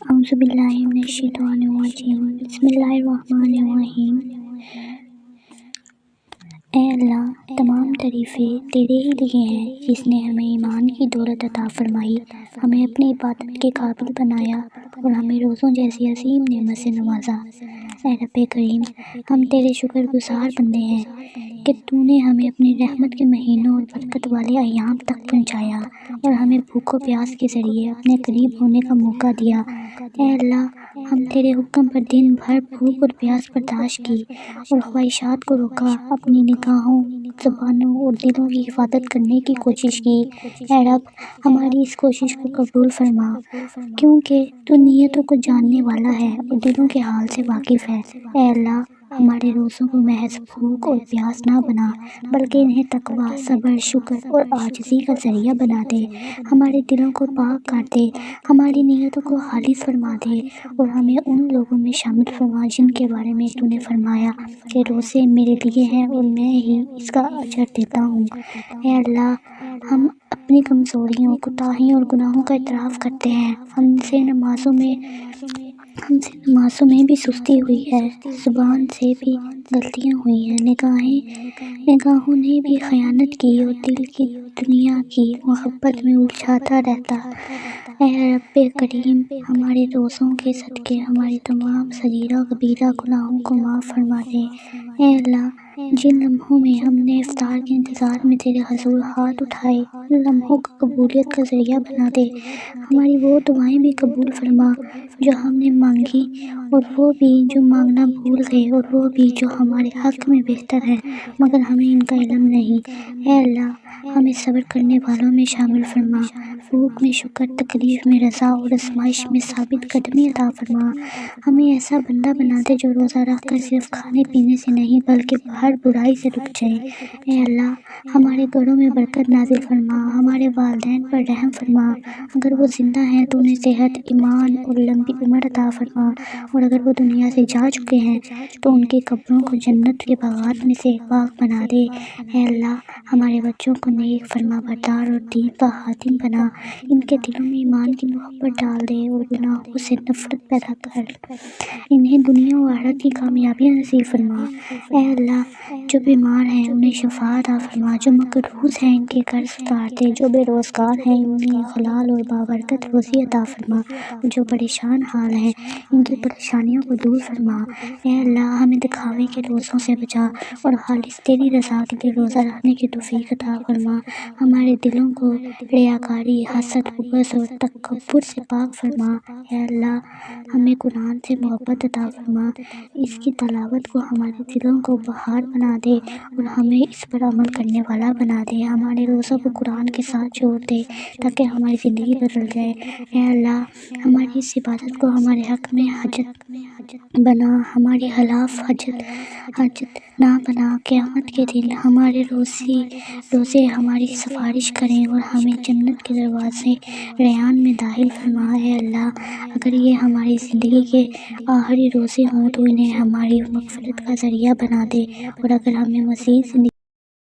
اعوذ باللہ من الشیطان الرجیم بسم اللہ الرحمن الرحیم۔ اے اللہ، تمام تعریفیں تیرے ہی لیے ہیں جس نے ہمیں ایمان کی دولت عطا فرمائی، ہمیں اپنی عبادت کے قابل بنایا اور ہمیں روزوں جیسی عظیم نعمت سے نوازا۔ اے رب کریم، ہم تیرے شکر گزار بندے ہیں کہ تو نے ہمیں اپنی رحمت کے مہینوں اور برکت والے ایام تک پہنچایا اور ہمیں بھوک و پیاس کے ذریعے اپنے قریب ہونے کا موقع دیا۔ اے اللہ، ہم تیرے حکم پر دن بھر بھوک اور پیاس برداشت کی اور خواہشات کو روکا، اپنی نگاہوں، زبانوں اور دلوں کی حفاظت کرنے کی کوشش کی۔ اے رب، ہماری اس کوشش کو قبول فرما، کیونکہ تو نیتوں کو جاننے والا ہے اور دلوں کے حال سے واقف ہے۔ اے اللہ، ہمارے روزوں کو محض بھوک اور پیاس نہ بنا، بلکہ انہیں تقویٰ، صبر، شکر اور عاجزی کا ذریعہ بنا دے۔ ہمارے دلوں کو پاک کر دے، ہماری نیتوں کو خالص فرما دے اور ہمیں ان لوگوں میں شامل فرما جن کے بارے میں تو نے فرمایا کہ روزے میرے لیے ہیں اور میں ہی اس کا اجر دیتا ہوں۔ اے اللہ، ہم اپنی کمزوریوں، کوتاہیوں اور گناہوں کا اعتراف کرتے ہیں۔ ہم سے نمازوں میں بھی سستی ہوئی ہے، زبان سے بھی غلطیاں ہوئی ہیں، نگاہوں نے بھی خیانت کی اور دل کی دنیا کی محبت میں الجھاتا رہتا۔ اے رب کریم، ہمارے روزوں کے صدقے ہماری تمام صغیرہ کبیرہ گناہوں کو معاف فرما دے۔ اے اللہ، جن لمحوں میں ہم نے افطار کے انتظار میں تیرے حضور ہاتھ اٹھائے، ان لمحوں کو قبولیت کا ذریعہ بنا دے۔ ہماری وہ دعائیں بھی قبول فرما جو ہم نے مانگی، اور وہ بھی جو مانگنا بھول گئے، اور وہ بھی جو ہمارے حق میں بہتر ہے مگر ہمیں ان کا علم نہیں۔ اے اللہ، ہمیں صبر کرنے والوں میں شامل فرما، بھوک میں شکر، تکلیف میں رضا اور آزمائش میں ثابت قدمی عطا فرما۔ ہمیں ایسا بندہ بنا دے جو روزہ رکھ کر صرف کھانے پینے سے نہیں بلکہ ہر برائی سے رک جائے۔ اے اللہ، ہمارے گھروں میں برکت نازل فرما، ہمارے والدین پر رحم فرما، اگر وہ زندہ ہیں تو انہیں صحت، ایمان اور لمبی عمر عطا فرما، اور اگر وہ دنیا سے جا چکے ہیں تو ان کی قبروں کو جنت کے باغات میں سے باغ بنا دے۔ اے اللہ، ہمارے بچوں کو نیک، فرما بردار اور دین کا خادم بنا، ان کے دلوں میں ایمان کی محبت ڈال دے اور گناہوں سے نفرت پیدا کر، انہیں دنیا و آخرت کی کامیابیاں نصیب فرما۔ اے اللہ، جو بیمار ہیں انہیں شفا عطا فرما، جو مقروض ہیں ان کے قرض اتار دے، جو بے روزگار ہیں انہیں حلال اور بابرکت روزی عطا فرما، اور جو پریشان حال ہیں ان کی پریشانیوں کو دور فرما۔ اے اللہ، ہمیں دکھاوے کے روزوں سے بچا اور خالص تیری رضا کے لیے روزہ رکھنے کی توفیق عطا فرما۔ ہمارے دلوں کو ریاکاری، حسد، بغض اور تکبر سے پاک فرما۔ اے اللہ، ہمیں قرآن سے محبت عطا فرما، اس کی تلاوت کو ہمارے دلوں کو بہار بنا دے اور ہمیں اس پر عمل کرنے والا بنا دے۔ ہمارے روزوں کو قرآن کے ساتھ جوڑ دے تاکہ ہماری زندگی بدل جائے۔ اے اللہ، ہماری اس عبادت کو ہمارے حق میں حجت بنا، ہمارے خلاف حجت نہ بنا۔ قیامت کے دن ہمارے روزے ہماری سفارش کریں اور ہمیں جنت کے دروازے ریان میں داخل فرما۔ اے اللہ، اگر یہ ہماری زندگی کے آخری روزے ہوں تو انہیں ہماری مغفرت کا ذریعہ بنا دے، اور اگر ہمیں مزید زندگی